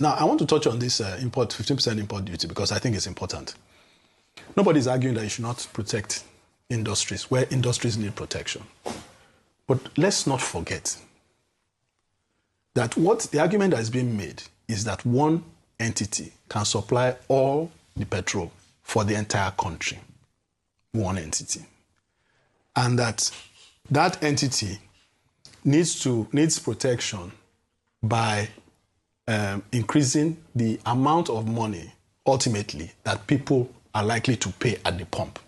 Now, I want to touch on this 15% import duty because I think it's important. Nobody's arguing that you should not protect industries where industries need protection. But let's not forget that what the argument that is being made is that one entity can supply all the petrol for the entire country. One entity. And that entity needs protection by increasing the amount of money, ultimately, that people are likely to pay at the pump.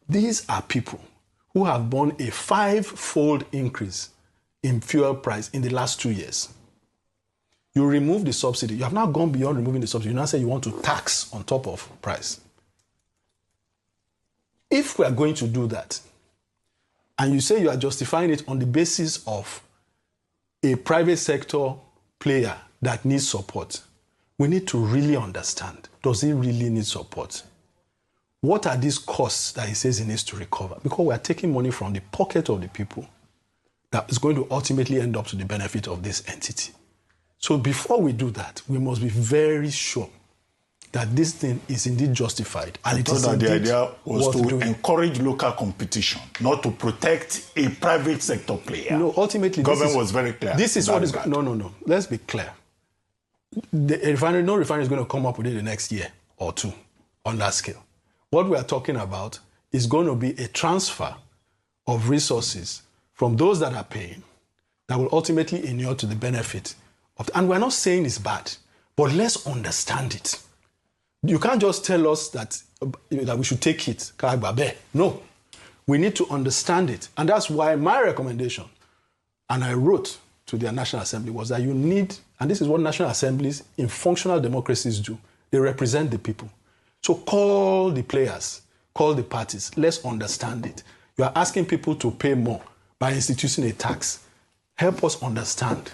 These are people who have borne a 5-fold increase in fuel price in the last 2 years. You remove the subsidy. You have now gone beyond removing the subsidy. You now say you want to tax on top of price. If we are going to do that, and you say you are justifying it on the basis of a private sector player that needs support, we need to really understand, does he really need support? What are these costs that he says he needs to recover? Because we are taking money from the pocket of the people that is going to ultimately end up to the benefit of this entity. So before we do that, we must be very sure that this thing is indeed justified. And I thought that the idea was to encourage local competition, not to protect a private sector player. No, ultimately, government was very clear. This is what is going. No. Let's be clear. No refinery is going to come up within the next year or two on that scale. What we are talking about is going to be a transfer of resources from those that are paying that will ultimately inure to the benefit of. And we're not saying it's bad, but let's understand it. You can't just tell us that we should take it. No. We need to understand it. And that's why my recommendation, and I wrote to the National Assembly, was that you need, and this is what national assemblies in functional democracies do, they represent the people. So call the players, call the parties, let's understand it. You are asking people to pay more by instituting a tax. Help us understand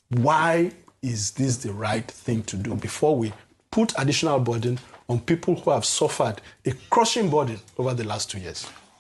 why is this the right thing to do before we put additional burden on people who have suffered a crushing burden over the last 2 years.